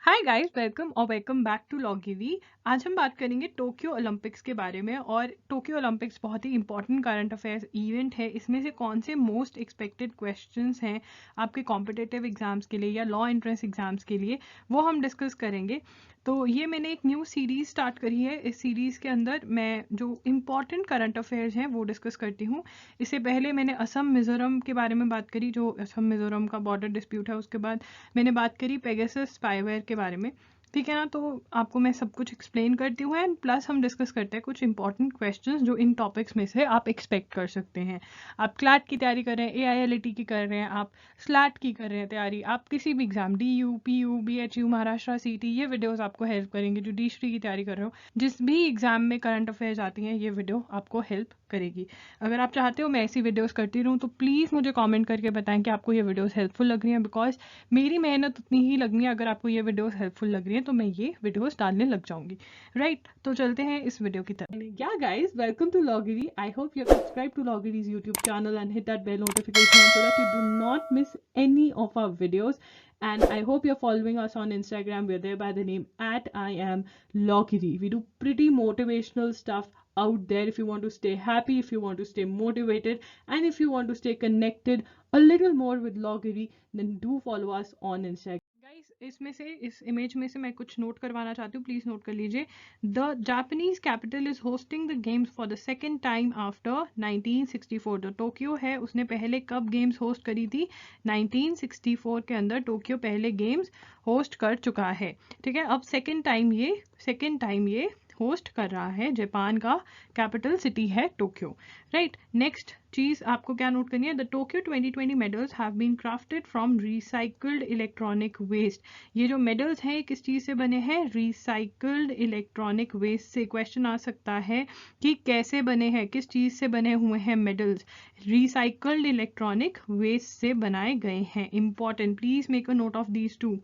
Hi guys, welcome back to लॉगिवी। आज हम बात करेंगे टोक्यो ओलंपिक्स के बारे में। और टोक्यो ओलंपिक्स बहुत ही इंपॉर्टेंट करंट अफेयर्स इवेंट है। इसमें से कौन से मोस्ट एक्सपेक्टेड क्वेश्चंस हैं आपके कॉम्पिटिटिव एग्जाम्स के लिए या लॉ एंट्रेंस एग्जाम्स के लिए, वो हम डिस्कस करेंगे। तो ये मैंने एक न्यू सीरीज स्टार्ट करी है। इस सीरीज के अंदर मैं जो इम्पॉर्टेंट करंट अफेयर्स हैं वो डिस्कस करती हूँ। इससे पहले मैंने असम मिजोरम के बारे में बात करी, जो असम मिजोरम का बॉर्डर डिस्प्यूट है। उसके बाद मैंने बात करी पेगासस स्पाईवेयर के बारे में। ठीक है ना, तो आपको मैं सब कुछ एक्सप्लेन करती हूँ एंड प्लस हम डिस्कस करते हैं कुछ इंपॉर्टेंट क्वेश्चंस जो इन टॉपिक्स में से आप एक्सपेक्ट कर सकते हैं। आप क्लैट की तैयारी कर रहे हैं, AILET की कर रहे हैं, आप स्लैट की कर रहे हैं तैयारी, आप किसी भी exam DU PU BHU Maharashtra CT, ये वीडियोस आपको हेल्प करेंगे। जो D3 की तैयारी कर रहे हो, जिस भी एग्जाम में करंट अफेयर्स आती हैं, ये वीडियो आपको हेल्प करेगी। अगर आप चाहते हो मैं ऐसी वीडियोस करती रहूँ तो प्लीज़ मुझे कमेंट करके बताएं कि आपको ये वीडियोस हेल्पफुल लग रही हैं, बिकॉज मेरी मेहनत उतनी ही लगनी है। अगर आपको ये वीडियोस हेल्पफुल लग रही है तो मैं ये वीडियोस डालने लग जाऊंगी। राइट, तो चलते हैं इस वीडियो की तरफ। या गाइस, वेलकम टू लॉगिरी। I hope you subscribe to लॉगिरीज YouTube channel and hit that bell notification so that you do not miss any of our videos. And I hope you're following us on Instagram. We're there by the name @IamLogiri. We do pretty motivational stuff out there. If you want to stay happy, if you want to stay motivated, and if you want to stay connected a little more with Logiri, then do follow us on Instagram. Guys, इसमें से इस image में से मैं कुछ note करवाना चाहती हूँ, प्लीज नोट कर लीजिए। The Japanese capital is hosting the games for the second time after 1964। जो टोक्यो है उसने पहले कब गेम्स होस्ट करी थी? 1964 के अंदर टोक्यो पहले गेम्स होस्ट कर चुका है। ठीक है, अब सेकेंड टाइम ये होस्ट कर रहा है। जापान का कैपिटल सिटी है टोक्यो। राइट, नेक्स्ट चीज आपको क्या नोट करनी है? The Tokyo 2020 medals have been crafted from recycled electronic waste. ये जो मेडल्स हैं किस चीज से बने हैं? रिसाइकल्ड इलेक्ट्रॉनिक वेस्ट से। क्वेश्चन आ सकता है कि कैसे बने हैं, किस चीज से बने हुए हैं मेडल्स? रिसाइकल्ड इलेक्ट्रॉनिक वेस्ट से बनाए गए हैं। Important, please make a note of these two.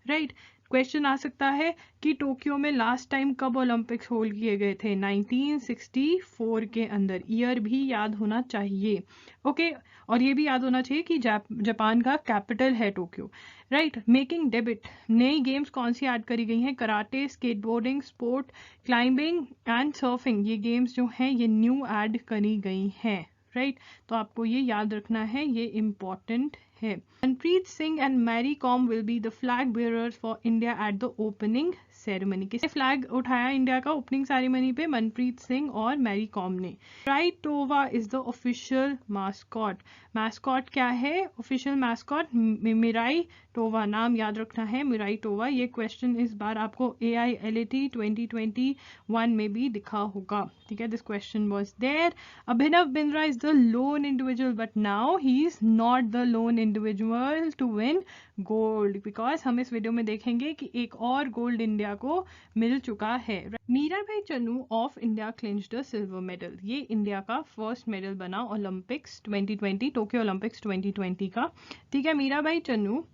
Right, question आ सकता है कि टोक्यो में लास्ट टाइम कब ओलंपिक्स होल्ड किए गए थे? 1964 के अंदर। ईयर भी याद होना चाहिए। ओके, और ये भी याद होना चाहिए कि जापान का कैपिटल है टोक्यो। Right, making debit. नई गेम्स कौन सी ऐड करी गई हैं? Karate, skateboarding, sport climbing and surfing. ये गेम्स जो हैं ये न्यू ऐड करी गई हैं। राइट, तो आपको ये याद रखना है, ये इम्पॉर्टेंट है। Manpreet Singh and Mary Kom will be the flag bearers for India at the opening ceremony. किसने फ्लैग उठाया इंडिया का ओपनिंग सेरेमनी पे? मनप्रीत सिंह और मैरी कॉम ने। Miraitowa is the official mascot. Mascot क्या है? Official mascot Miraitowa. नाम याद रखना है, मिराई टोवा। ये क्वेश्चन इस बार आपको AILET 2021 में भी दिखा होगा। ठीक है, this question was there. Abhinav Bindra is the lone individual, but now he is not the lone individual to win gold, because हम इस वीडियो में देखेंगे कि एक और गोल्ड इंडिया को मिल चुका है। Mirabai Channu of India clinched the silver medal. ये इंडिया का फर्स्ट मेडल बना ओलंपिक्स 2020, टोक्यो ओलंपिक्स 2020 का। ठीक है, मीराबाई चन्नू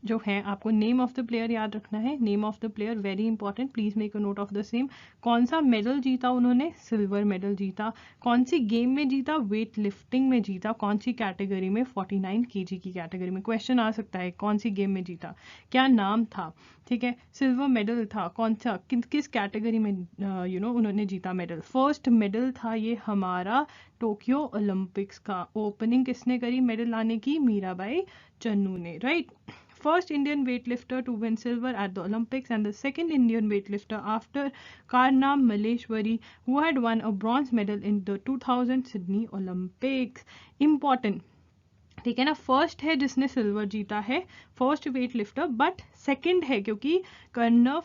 जो है, आपको नेम ऑफ द प्लेयर याद रखना है। Name of the player very important, please make a note of the same. कौन सा मेडल जीता उन्होंने? सिल्वर मेडल जीता। कौन सी गेम में जीता? वेट लिफ्टिंग में जीता। कौन सी कैटेगरी में? 49 kg की कैटेगरी में। क्वेश्चन आ सकता है कौन सी गेम में जीता, क्या नाम था। ठीक है, सिल्वर मेडल था। कौन सा, किस कैटेगरी में उन्होंने जीता मेडल? फर्स्ट मेडल था ये हमारा टोक्यो ओलंपिक्स का। ओपनिंग किसने करी मेडल लाने की? मीराबाई चन्नू ने। Right, first Indian weightlifter to win silver at the Olympics and the second Indian weightlifter after Karnam Malleshwari, who had won a bronze medal in the 2000 Sydney Olympics. Important, ठीक है ना। First है जिसने silver जीता है, first weight lifter, but second है क्योंकि Karnam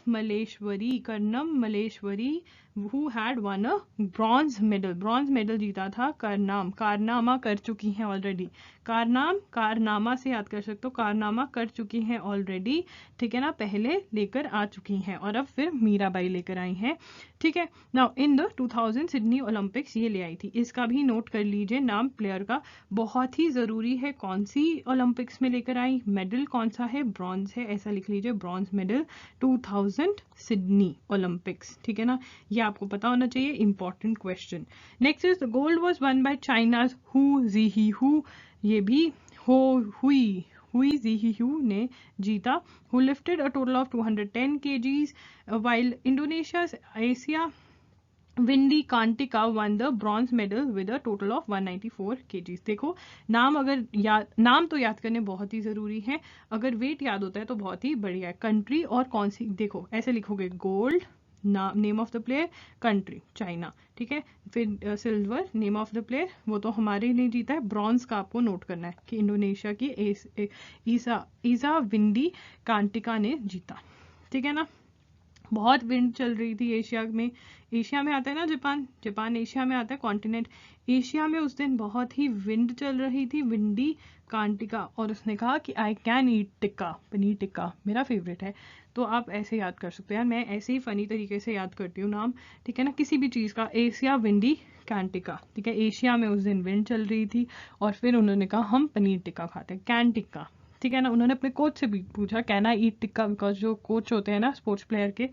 Malleswari who had won a bronze medal जीता था। कारनामा कर चुकी हैं ऑलरेडी। कारनामा से याद कर सकते हो, कारनामा कर चुकी हैं ऑलरेडी। ठीक है ना, पहले लेकर आ चुकी हैं और अब फिर मीराबाई लेकर आई हैं। ठीक है, now in the 2000 Sydney Olympics ये ले आई थी। इसका भी नोट कर लीजिए नाम प्लेयर का, बहुत ही जरूरी है। कौन सी ओलंपिक्स में लेकर आई? मेडल कौन सा है? ब्रॉन्ज है, ऐसा लिख लीजिए, ब्रॉन्ज मेडल 2000 सिडनी ओलंपिक्स। ठीक है ना, ये आपको पता होना चाहिए, important question. Next is the gold was won by China's Hou Zhihui. ये भी हुई हुई ज़ीहियू ने जीता, who lifted a total of 210 kgs, while Indonesia's Asia Windy Cantika won the bronze medal with a total of 194 kgs। देखो नाम तो याद करने बहुत ही ज़रूरी है, अगर वेट याद होता है तो बहुत ही बढ़िया है। कंट्री और कौन सी, देखो ऐसे लिखोगे, gold name of the player, country China, ठीक है, फिर silver name of the player, वो तो हमारे लिए जीता है। ब्रॉन्ज का आपको नोट करना है कि इंडोनेशिया की ईसा विंडी कांटिका ने जीता, ठीक है ना। बहुत विंड चल रही थी एशिया में आता है ना जापान एशिया में आता है, कॉन्टिनेंट एशिया में उस दिन बहुत ही विंड चल रही थी, विंडी कांटिका, और उसने कहा कि I can eat tikka, paneer tikka मेरा फेवरेट है। तो आप ऐसे याद कर सकते हो यार, मैं ऐसे ही फनी तरीके से याद करती हूँ नाम, ठीक है ना, किसी भी चीज़ का। एशिया विंडी कांटिका, ठीक है, एशिया में उस दिन विंड चल रही थी और फिर उन्होंने कहा हम पनीर टिक्का खाते हैं, कैन टिक्का, ठीक है ना। उन्होंने अपने कोच से भी पूछा can I eat tikka, because जो कोच होते हैं ना स्पोर्ट्स प्लेयर के,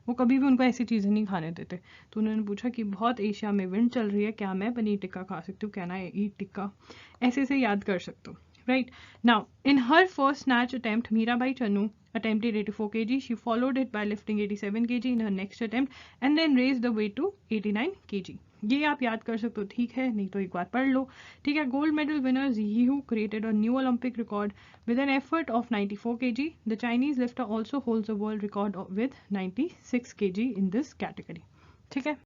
वो कभी भी उनको ऐसी चीज़ें नहीं खाने देते। तो उन्होंने पूछा कि बहुत एशिया में विंड चल रही है, क्या मैं पनीर टिक्का खा सकती हूँ, कैन आई ईट टिक्का, ऐसे से याद कर सकते हो, right. Now in her first snatch attempt Mirabai Channu attempted 84 kg. She followed it by lifting 87 kg in her next attempt and then raised the weight to 89 kg. ये आप याद कर सकते हो, ठीक है, नहीं तो एक बार पढ़ लो, ठीक है। Gold medal winner Zhihui created a new Olympic record with an effort of 94 kg. The Chinese lifter also holds a world record with 96 kg in this category, ठीक है।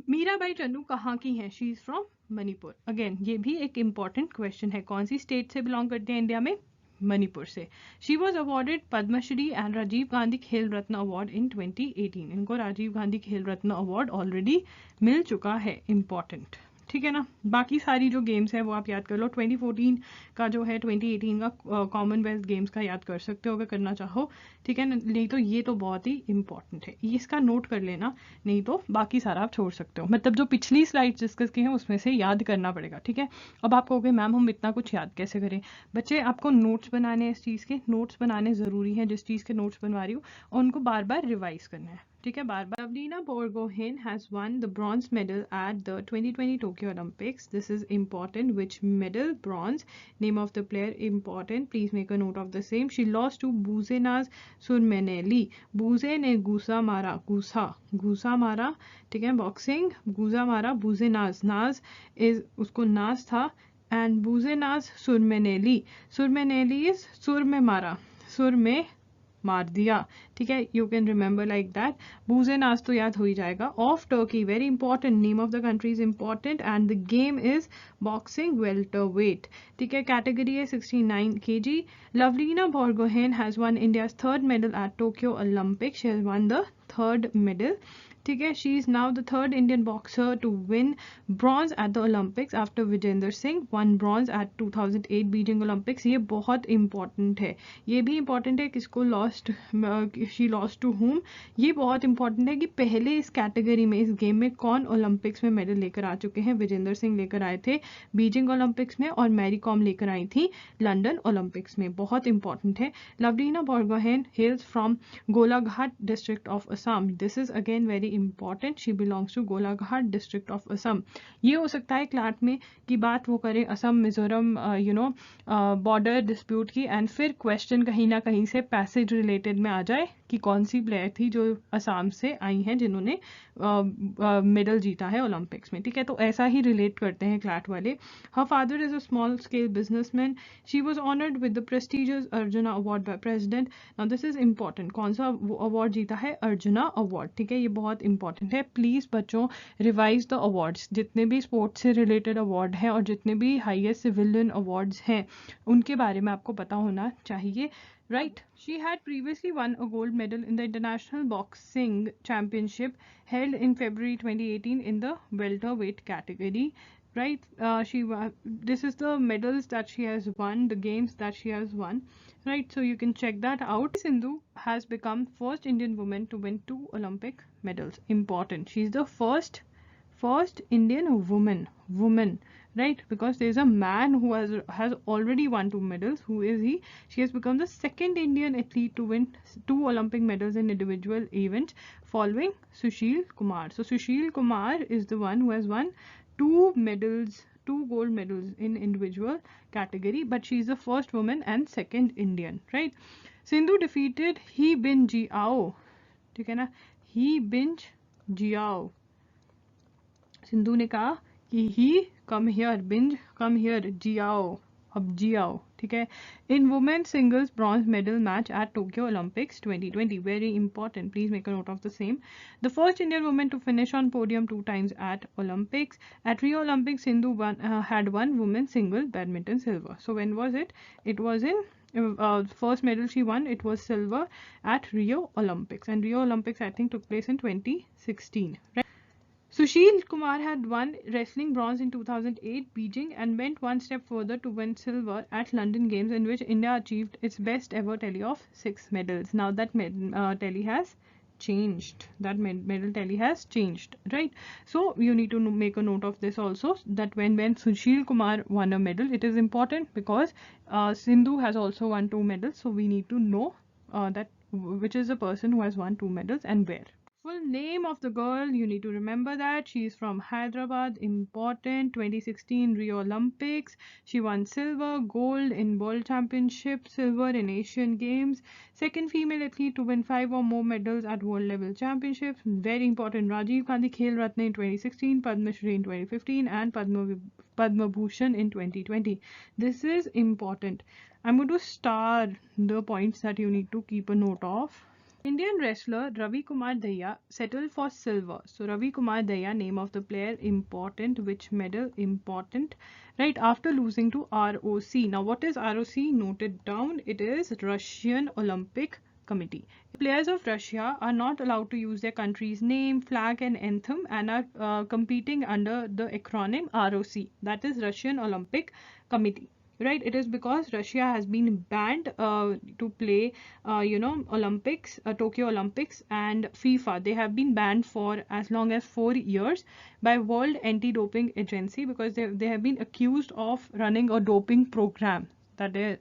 मीराबाई चन्नू कहाँ की हैं? She is from Manipur. Again ये भी एक important question है, कौन सी स्टेट से बिलोंग करती है इंडिया में? मणिपुर से। She was awarded Padmashri and Rajiv Gandhi Khel Ratna award in 2018। इनको राजीव गांधी खेल रत्न अवार्ड ऑलरेडी मिल चुका है, इम्पॉर्टेंट, ठीक है ना। बाकी सारी जो गेम्स है वो आप याद कर लो, 2014 का जो है 2018 का कॉमनवेल्थ गेम्स का याद कर सकते हो अगर करना चाहो, ठीक है ना। नहीं तो ये तो बहुत ही इंपॉर्टेंट है, इसका नोट कर लेना, नहीं तो बाकी सारा आप छोड़ सकते हो, मतलब जो पिछली स्लाइड डिस्कस की है उसमें से याद करना पड़ेगा, ठीक है। अब आप कहोगे मैम हम इतना कुछ याद कैसे करें? बच्चे आपको नोट्स बनाने हैं, इस चीज़ के नोट्स बनाने ज़रूरी हैं, जिस चीज़ के नोट्स बनवा रही हूँ, और उनको बार बार रिवाइज करना है, ठीक है, बार बार। Pavlina Borgohain has won the bronze medal at the 2020 Tokyo Olympics. This is important. Which medal? Bronze. Name of the player important. Please make a note of the same. She lost to Buzenaz Surmeneli. Buze ने घूसा मारा, ठीक है, boxing, घूसा मारा, बुजेनाज, नाज is उसको नाज था, and बुजेनाज Surmeneli is सुर में मारा, सुर में मार दिया, ठीक है। You can remember like that. Busenaz तो याद हो ही जाएगा। Of Turkey, very important, name of the country is important, and the game is boxing welterweight, ठीक है। कैटेगरी है 69 kg. Lovlina Borgohain has won India's third medal at Tokyo Olympic. She has won the third medal, ठीक है। She is now the third Indian boxer to win bronze at the Olympics after Vijender Singh won bronze at 2008 Beijing Olympics. ये बहुत important है, ये भी important है, किसको lost, she lost to whom, ये बहुत इंपॉर्टेंट है कि पहले इस कैटेगरी में, इस गेम में कौन ओलंपिक्स में मेडल लेकर आ चुके हैं। विजेंदर सिंह लेकर आए थे बीजिंग ओलंपिक्स में, और मैरी कॉम लेकर आई थी लंदन ओलंपिक्स में, बहुत इंपॉर्टेंट है। Lovlina Borgohain hails from Golaghat district of Assam. This is again very important, she belongs to Golaghat district of Assam. ये हो सकता है क्लाट में कि बात वो करें असम मिजोरम बॉर्डर डिस्प्यूट की, एंड फिर क्वेश्चन कहीं ना कहीं से पैसेज रिलेटेड में आ जाए कि कौन सी प्लेयर थी जो असम से आई हैं जिन्होंने मेडल जीता है ओलंपिक्स में, ठीक है। तो ऐसा ही रिलेट करते हैं क्लैट वाले। Her father is a small scale businessman. She was honoured with the prestigious arjuna award by president. Now this is important, कौन सा अवार्ड जीता है? अर्जुना अवार्ड, ठीक है, ये बहुत इंपॉर्टेंट है। प्लीज बच्चों रिवाइज द अवार्ड्स, जितने भी स्पोर्ट्स से रिलेटेड अवार्ड हैं और जितने भी हाईएस्ट सिविलियन अवार्ड्स हैं उनके बारे में आपको पता होना चाहिए, right? She had previously won a gold medal in the International Boxing Championship held in February 2018 in the welterweight category, right? This is the medals that she has won, the games that she has won, right? So you can check that out. Sindhu has become first Indian woman to win 2 Olympic medals. Important. She's the first Indian woman, right? Because there is a man who has already won 2 medals. Who is he? She has become the second Indian athlete to win 2 Olympic medals in individual events, following Sushil Kumar. So Sushil Kumar is the one who has won 2 medals 2 gold medals in individual category, but she is the first woman and second Indian, right? Sindhu defeated He Bin-jiao, ठीक है ना, He Bin-jiao. Sindhu ने कहा कि he come here, Bing come here, Jiao, अब Jiao, ठीक है. In women singles bronze medal match at Tokyo Olympics 2020, very important, please make a note of the same. The first Indian women to finish on podium 2 times at Olympics. At Rio Olympics, Sindhu had won women single badminton silver. So when was it? It was in first medal she won, it was silver at Rio Olympics, and Rio Olympics I think took place in 2016, right? Sushil Kumar had won wrestling bronze in 2008 Beijing and went one step further to win silver at London Games, in which India achieved its best ever tally of 6 medals. Now that tally has changed. That medal tally has changed, right? So you need to make a note of this also, that when Sushil Kumar won a medal, it is important because Sindhu has also won 2 medals. So we need to know that which is the person who has won 2 medals and where. Full name of the girl, you need to remember that. She is from Hyderabad, important. 2016 Rio Olympics. She won silver, gold in World Championship, silver in Asian Games. Second female athlete to win 5 or more medals at world level championships. Very important. Rajiv Gandhi Khel Ratna in 2016, Padma Shri in 2015, and Padma Bhushan in 2020. This is important. I'm going to star the points that you need to keep a note of. Indian wrestler Ravi Kumar Dahiya settled for silver. So Ravi Kumar Dahiya, name of the player, important. Which medal? Important. Right, after losing to ROC. Now what is ROC? Note it down. It is Russian Olympic Committee. Players of Russia are not allowed to use their country's name, flag and anthem, and are competing under the acronym ROC. That is Russian Olympic Committee. Right, it is because Russia has been banned to play Olympics, Tokyo Olympics, and FIFA. They have been banned for as long as 4 years by World Anti-Doping Agency because they have been accused of running a doping program, that their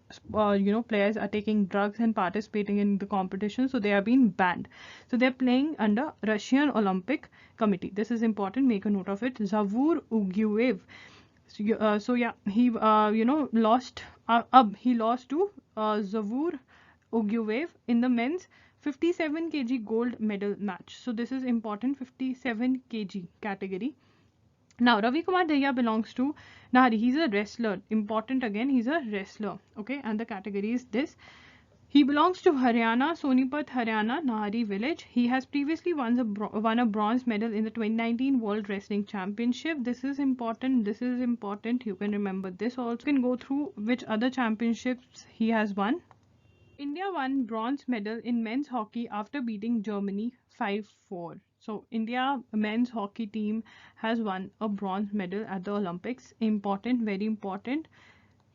players are taking drugs and participating in the competition, so they have been banned. So they are playing under Russian Olympic Committee. This is important, make a note of it. Zavur Uguev. So yeah, he lost. He lost to Zavur Uguev in the men's 57 kg gold medal match. So this is important, 57 kg category. Now Ravi Kumar Dahiya belongs to Nahari. He's a wrestler. Important again, he's a wrestler. Okay, and the category is this. He belongs to Haryana, Sonipat, Haryana, Nahari village. He has previously won a bronze medal in the 2019 World Wrestling Championship. This is important. This is important. You can remember this also. You can go through which other championships he has won. India won bronze medal in men's hockey after beating Germany 5-4. So India men's hockey team has won a bronze medal at the Olympics. Important, very important.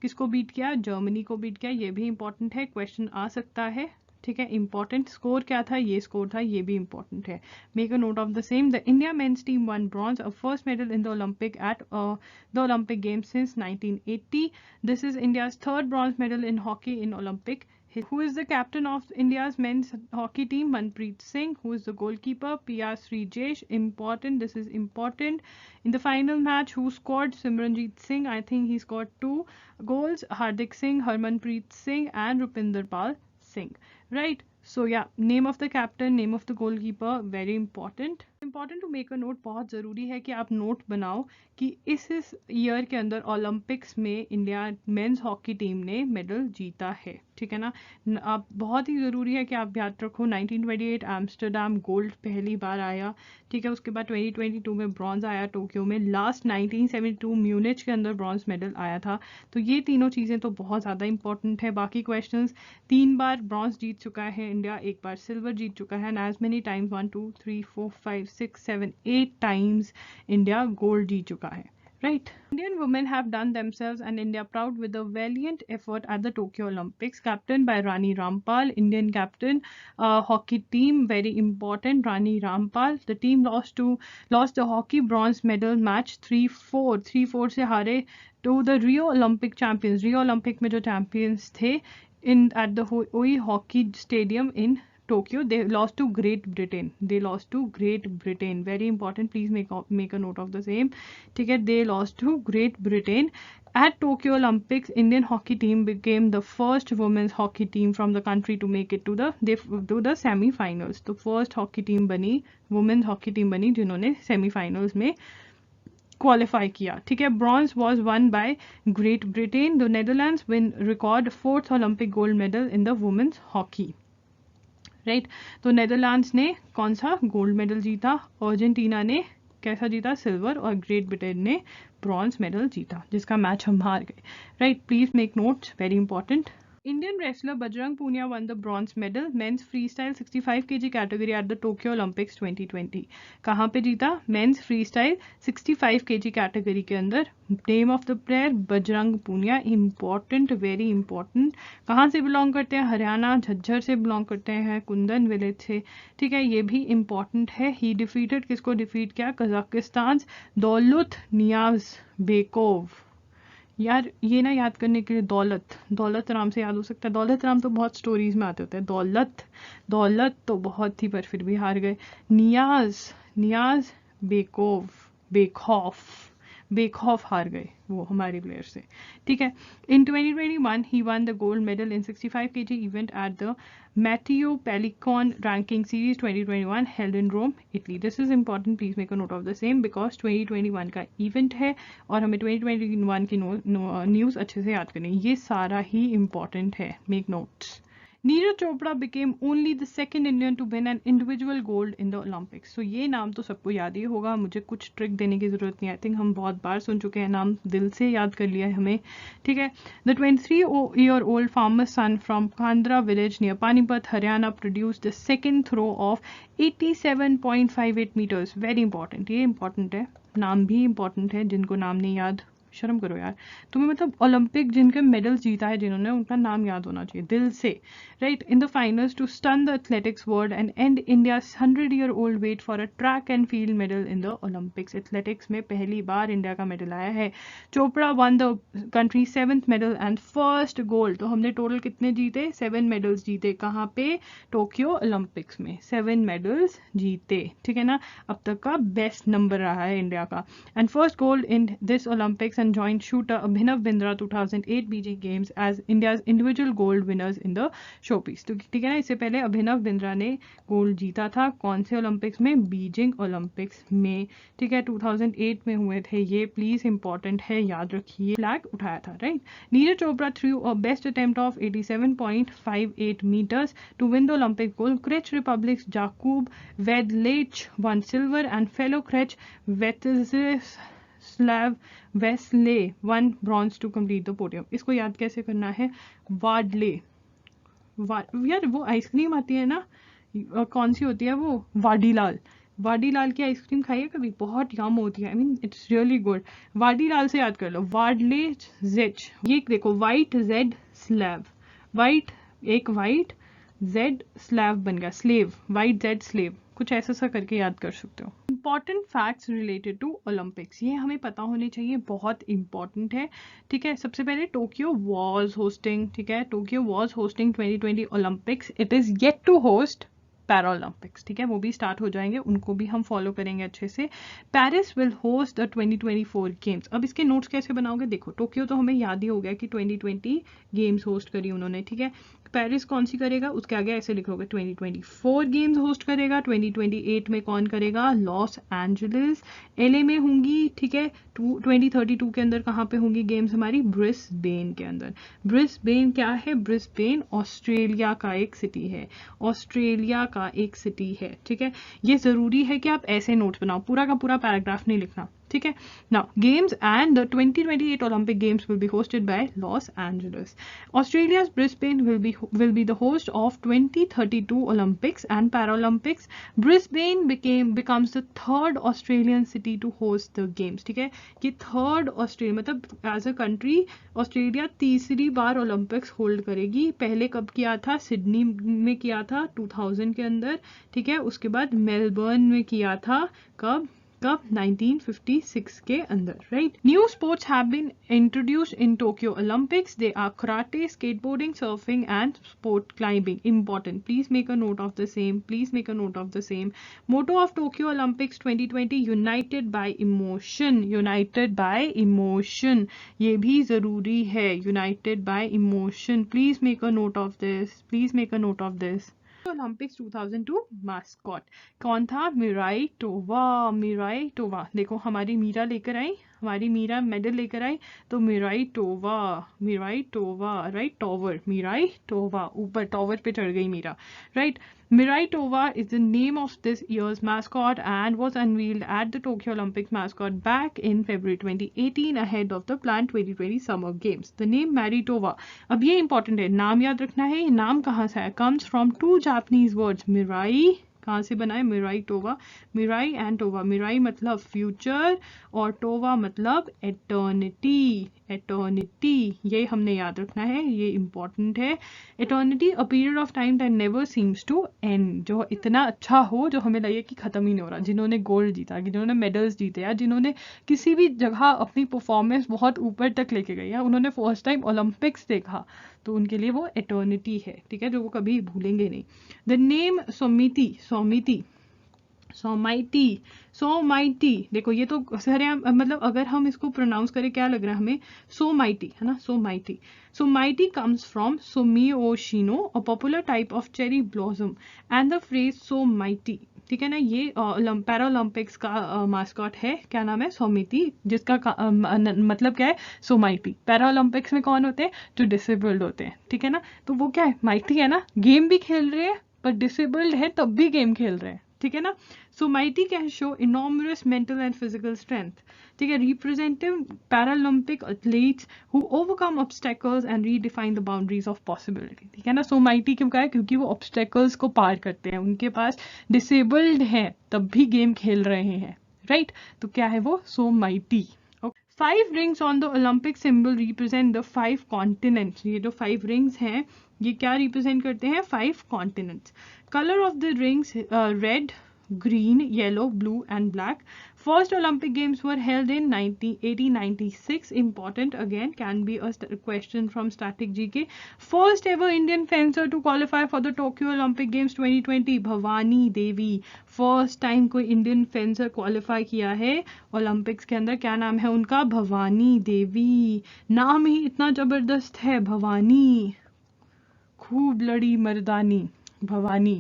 किसको beat किया? Germany को beat किया. ये भी important है, question आ सकता है, ठीक है. इंपॉर्टेंट स्कोर क्या था? ये स्कोर था, ये भी इंपॉर्टेंट है. Make a note of the same. The India men's team one bronze, a first medal in the Olympic at the Olympic games since 1980. This is India's third bronze medal in hockey in Olympic. Who is the captain of India's men's hockey team? Manpreet Singh. Who is the goalkeeper? PR Srijesh. Important. This is important. In the final match, who scored? Simranjeet Singh. I think he scored 2 goals. Hardik Singh, Harmanpreet Singh, and Rupinder Pal Singh. Right. So yeah, name of the captain, name of the goalkeeper, very important. Important to make a note. बहुत ज़रूरी है कि आप note बनाओ कि इस year के अंदर ओलंपिक्स में इंडिया मेंस हॉकी टीम ने मेडल जीता है, ठीक है ना. आप बहुत ही ज़रूरी है कि आप याद रखो 1928 एम्स्टरडैम गोल्ड पहली बार आया, ठीक है. उसके बाद 2022 में ब्रॉन्ज आया टोक्यो में. लास्ट 1972 म्यूनिच के अंदर ब्रॉन्ज मेडल आया था. तो ये तीनों चीज़ें तो बहुत ज़्यादा इंपॉर्टेंट है. बाकी क्वेश्चंस, 3 बार ब्रॉन्ज जीत चुका है इंडिया, 1 बार सिल्वर जीत चुका है, and as many times 1 2 3 4 5 6 7 8 times India gold जीत चुका है. Right. Indian women have done themselves and India proud with a valiant effort at the Tokyo Olympics, captained by Rani Rampal, Indian captain, hockey team, very important, Rani Rampal. The team lost the hockey bronze medal match 3-4 से हारे to the Rio Olympic champions. Rio Olympic में जो champions थे at the OE Hockey Stadium in Tokyo, they lost to Great Britain. They lost to Great Britain. Very important. Please make a note of the same. ठीक है, they lost to Great Britain. At Tokyo Olympics, Indian hockey team became the first women's hockey team from the country to make it to the semi-finals. तो first hockey team बनी, women's hockey team बनी जिन्होंने semi-finals में qualify किया. ठीक है, bronze was won by Great Britain. The Netherlands win record 4th Olympic gold medal in the women's hockey. Right, तो Netherlands ने कौन सा गोल्ड मेडल जीता, अर्जेंटीना ने कैसा जीता, सिल्वर, और ग्रेट ब्रिटेन ने ब्रॉन्ज मेडल जीता, जिसका मैच हम हार गए. Right, please make notes, very important. Indian wrestler Bajrang Punia won the bronze medal men's freestyle 65 kg category at the Tokyo Olympics 2020. कहाँ पे जीता, men's freestyle 65 kg category के अंदर. Name of the player Bajrang Poonia. Important, very important. कहाँ से belong करते हैं, हरियाणा झज्जर से बिलोंग करते हैं, कुंदन विलेज से. ठीक है, ये भी important है. He defeated, किसको डिफीट किया, कजाकिस्तान दौलत नियाज बेकोव. यार ये ना याद करने के लिए दौलत राम से याद हो सकता है. दौलत राम तो बहुत स्टोरीज में आते होते हैं. दौलत तो बहुत ही, पर फिर भी हार गए. नियाज बेखौफ हार गए वो हमारे प्लेयर से. ठीक है, in 2021 he won the gold medal in 65 kg event at the Matteo Pellicone ranking series 2021 held in Rome, Italy. This is important, please make a note of the same, because 2021 का event है और हमें 2021 की news अच्छे से याद करनी है. ये सारा ही इंपॉर्टेंट है, make notes. Neeraj Chopra became only the second Indian to win an individual gold in the Olympics. So ये नाम तो सबको याद ही होगा, मुझे कुछ ट्रिक देने की जरूरत नहीं. आई थिंक हम बहुत बार सुन चुके हैं, नाम दिल से याद कर लिया है हमें. ठीक है, the 23-year-old farmer's son from Kandra village near Panipat, Haryana produced the second throw of 87.58 meters. Very important, ये important है. नाम भी important है, जिनको नाम नहीं याद शर्म करो यार तुम्हें. मतलब ओलंपिक जिनके मेडल्स जीता है जिन्होंने, उनका नाम याद होना चाहिए दिल से. Right, in the finals to stun the athletics world and and India's 100-year-old wait for a track and field medal in the Olympics. Athletics में पहली बार इंडिया का मेडल आया है. Chopra won the country 7th medal and first gold. तो हमने total कितने जीते, 7 मेडल्स जीते. कहाँ पे, टोक्यो ओलंपिक्स में 7 मेडल्स जीते. ठीक है ना, अब तक का बेस्ट नंबर रहा है इंडिया का. And first gold in this Olympics and joined shooter Abhinav Bindra 2008 Beijing Games as India's individual gold winners in the showpiece. तो ठीक है ना, इससे पहले अभिनव बिंद्रा ने गोल्ड जीता था कौन से ओलंपिक्स में, बीजिंग ओलंपिक्स में. ठीक है, 2008 में हुए थे ये, प्लीज इंपॉर्टेंट है, याद रखिए. फ्लैग उठाया था. Right, Neeraj Chopra through a best attempt of 87.58 meters to win the Olympic gold. Czech Republic's Jakub Vedlech won silver and fellow Czech Svetislav Vesely won bronze to complete the podium. इसको याद कैसे करना है, वाडले. यार वो आइसक्रीम आती है ना, कौन सी होती है वो, वाडीलाल की आइसक्रीम खाई है कभी, बहुत यम होती है. I mean it's really good. Vadilal से याद कर लो, वाडले जेच. ये देखो, वाइट जेड स्लैव, वाइट एक वाइट जेड स्लैव बन गया, स्लेव, वाइट जेड स्लेव, कुछ ऐसा सा करके याद कर सकते हो. Important facts related to Olympics, ये हमें पता होने चाहिए, बहुत इंपॉर्टेंट है. ठीक है, सबसे पहले टोक्यो वॉज होस्टिंग. ठीक है, Tokyo was hosting 2020 Olympics. It is yet to host para Olympics. ठीक है, वो भी स्टार्ट हो जाएंगे, उनको भी हम फॉलो करेंगे अच्छे से. Paris will host the 2024 games. अब इसके नोट्स कैसे बनाओगे, देखो टोक्यो तो हमें याद ही हो गया कि 2020 गेम्स होस्ट करी उन्होंने. ठीक है, पेरिस कौन सी करेगा, उसके आगे ऐसे लिखोगे 2024 गेम्स होस्ट करेगा. 2028 में कौन करेगा, लॉस एंजलिस. एलए में होंगी. ठीक है, 2032 के अंदर कहाँ पे होंगी गेम्स हमारी, ब्रिस्बेन के अंदर. ब्रिस्बेन क्या है, ब्रिस्बेन ऑस्ट्रेलिया का एक सिटी है, ऑस्ट्रेलिया का एक सिटी है. ठीक है, ये जरूरी है कि आप ऐसे नोट्स बनाओ, पूरा का पूरा पैराग्राफ नहीं लिखना. ठीक है, now games and the 2028 Olympic Games will be hosted by Los Angeles. Australia's Brisbane will be the host of 2032 Olympics and Paralympics. Brisbane becomes the third Australian city to host the games. ठीक है, ये third Australia, मतलब as a country Australia तीसरी बार Olympics hold करेगी. पहले कब किया था, सिडनी में किया था 2000 के अंदर. ठीक है, उसके बाद मेलबर्न में किया था, कब, कब 1956 के अंदर, right. New sports have been introduced in Tokyo Olympics, they are karate, skateboarding, surfing and sport climbing. Important, please make a note of the same, please make a note of the same. Motto of Tokyo Olympics 2020, united by emotion, united by emotion, ये भी जरूरी है, united by emotion. Please make a note of this, please make a note of this. Olympics 2002 mascot कौन था? Mirai Towa, Mirai Towa. देखो हमारी मीरा लेकर आई, हमारी मीरा मेडल लेकर आई, तो Mirai Towa, Mirai Towa, right. Tower, Mirai Towa, ऊपर टॉवर पे चढ़ गई Meera, right. Mirai Tova is the name of this year's mascot and was unveiled at the Tokyo Olympics mascot back in February 2018 ahead of the planned 2020 Summer Games. The name Mirai Tova, अब ये important है, नाम याद रखना है। ये नाम कहाँ से है? Comes from two Japanese words, Mirai, कहाँ से बना है? Mirai Towa, Mirai and Towa. Mirai मतलब फ्यूचर और टोवा मतलब एटर्निटी, एटर्निटी, ये हमने याद रखना है, ये इंपॉर्टेंट है। Eternity, a period of time that never seems to end, जो इतना अच्छा हो जो हमें लगे कि खत्म ही नहीं हो रहा। जिन्होंने गोल्ड जीता, जिन्होंने मेडल्स जीते, या जिन्होंने किसी भी जगह अपनी परफॉर्मेंस बहुत ऊपर तक लेके गई, या उन्होंने फर्स्ट टाइम ओलंपिक्स देखा, तो उनके लिए वो एटर्निटी है, ठीक है, जो वो कभी भूलेंगे नहीं। द नेम सोमिति, सोमिति, सोमाइटी, सोमाइटी, देखो ये तो सर मतलब अगर हम इसको प्रोनाउंस करें क्या लग रहा है हमें? सोमाइटी, है ना, Someity. Someity comes from Someiyoshino, a popular type of cherry blossom, and the phrase Someity, ठीक है ना, ये पैरा ओलंपिक्स का मास्कॉट है। क्या नाम है? सोमिति, जिसका मतलब क्या है? सोमाइटी। पैरा ओलंपिक्स में कौन होते हैं? जो डिसेबल्ड होते हैं, ठीक है ना, तो वो क्या है? माइटी है ना, गेम भी खेल रहे हैं पर डिसेबल्ड है तब भी गेम खेल रहे हैं, ठीक है ना। So mighty can show enormous mental and physical strength, ठीक है, representative Paralympic athletes who overcome obstacles and redefine the boundaries of possibility, ठीक है ना। सो माइटी क्यों कहा है? क्योंकि वो ऑब्स्टेकल्स को पार करते हैं, उनके पास डिसेबल्ड है तब भी गेम खेल रहे हैं, राइट। तो क्या है वो? सो mighty. Five rings on the Olympic symbol represent the 5 continents. ये जो 5 rings हैं ये क्या represent करते हैं? 5 continents. Color of the rings red, green, yellow, blue and black. First Olympic Games were held in 1896. Important again, can be a question from static GK. First ever Indian fencer to qualify for the Tokyo Olympic Games 2020, Bhavani Devi. First time कोई Indian fencer qualify किया है Olympics के अंदर। क्या नाम है उनका? भवानी देवी। नाम ही इतना जबरदस्त है, भवानी, खूब लड़ी मर्दानी, Bhavani,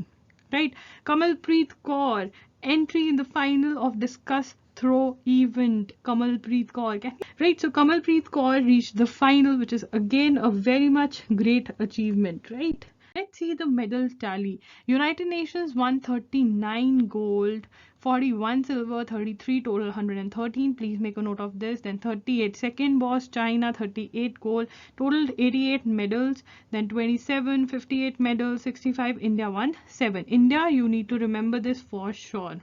right. Kamalpreet Kaur, entry in the final of discus throw event, Kamalpreet Kaur, right? So Kamalpreet Kaur reached the final, which is again a very much great achievement, right? Let's see the medal tally. United Nations won 39 gold, 41 silver, 33 total, 113. Please make a note of this. Then 38. Second was China, 38 gold, total 88 medals. Then 27, 58 medals, 65. India won 7. India, you need to remember this for sure.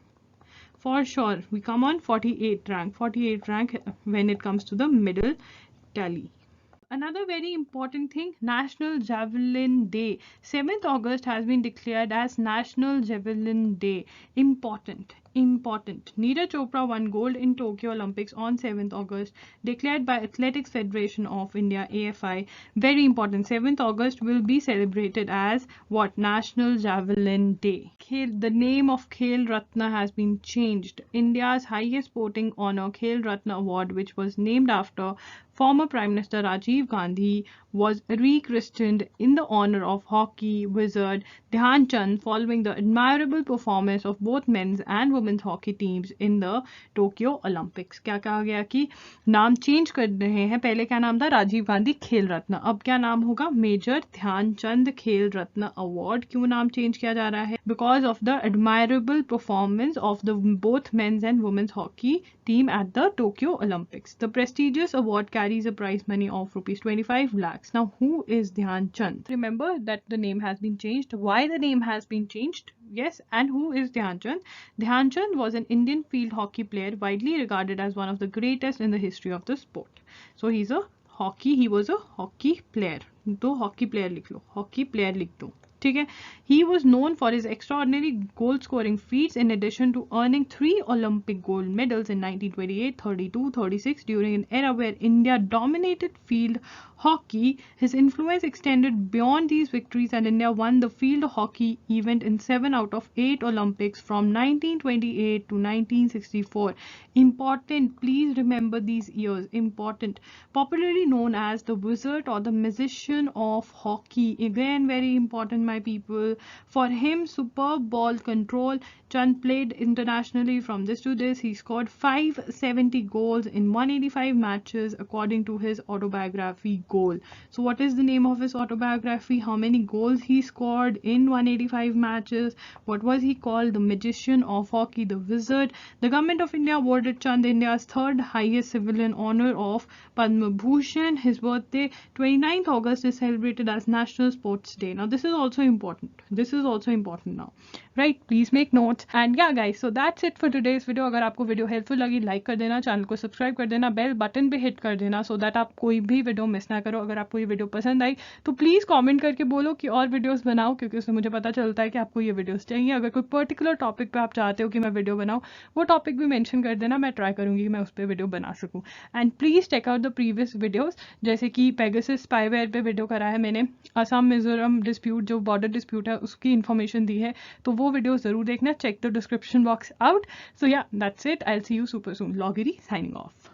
For sure, we come on 48th rank. 48th rank when it comes to the medal tally. Another very important thing, National Javelin Day. 7th August has been declared as National Javelin Day. Important, important. Neeraj Chopra won gold in Tokyo Olympics on 7th August, declared by Athletics Federation of India, AFI. Very important. 7th August will be celebrated as what? National Javelin Day. The name of Khel Ratna has been changed. India's highest sporting honor, Khel Ratna Award, which was named after former Prime Minister Rajiv Gandhi, was rechristened in the honor of hockey wizard Dhyan Chand following the admirable performance of both men's and women's hockey teams in the Tokyo Olympics. क्या कहा गया कि नाम change कर रहे हैं? पहले क्या नाम था? राजीव गांधी खेल रत्न, अब क्या नाम होगा? मेजर ध्यानचंद खेल रत्न अवार्ड। क्यों नाम चेंज किया जा रहा है? Because of the admirable performance of the both men's and women's hockey team at the Tokyo Olympics. The prestigious award carries a prize money of rupees 25 lakhs. Now, who is Dhyan Chand? Remember that the name has been changed. Why the name has been changed? Yes, and who is Dhyan Chand? Dhyan Chand was an Indian field hockey player widely regarded as one of the greatest in the history of the sport. So, he was a hockey player. दो hockey player लिख लो, hockey player लिख दो. ठीक है. He was known for his extraordinary goal scoring feats in addition to earning 3 Olympic gold medals in 1928, 32, 36 during an era where India dominated field hockey. His influence extended beyond these victories and India won the field hockey event in 7 out of 8 Olympics from 1928 to 1964. Important, please remember these years, important. Popularly known as the wizard or the magician of hockey, again very important my people. For him, superb ball control. Chand played internationally from this to this. He scored 570 goals in 185 matches according to his autobiography Goal. So what is the name of his autobiography? How many goals he scored in 185 matches? What was he called? The magician of hockey, the wizard. The government of India awarded Chand India's third highest civilian honor of Padma Bhushan. His birthday 29th August is celebrated as National Sports Day. Now this is also important. This is also important now, right? Please make notes. And yeah guys, so that's it for today's video. अगर आपको video helpful लगी like कर देना, channel को subscribe कर देना, bell button पे hit कर देना सो दैट आप कोई भी वीडियो मिस ना करो. अगर आपको ये वीडियो पसंद आई तो प्लीज़ कमेंट करके बोलो कि और वीडियोस बनाओ, क्योंकि उससे मुझे पता चलता है कि आपको ये वीडियोस चाहिए. अगर कोई पर्टिकुलर टॉपिक पे आप चाहते हो कि मैं वीडियो बनाऊँ, वो टॉपिक भी मेंशन कर देना, मैं ट्राई करूँगी कि मैं उस पर वीडियो बना सकूँ. And please check out the previous videos, जैसे कि पेगासस स्पाईवेयर पे वीडियो करा है मैंने, असम मिजोरम डिस्प्यूट जो बॉर्डर डिस्प्यूट है उसकी इन्फॉर्मेशन दी है, तो वो वीडियो ज़रूर देखना. Check the description box out. So yeah that's it. I will see you super soon. लॉगिरी साइनिंग ऑफ.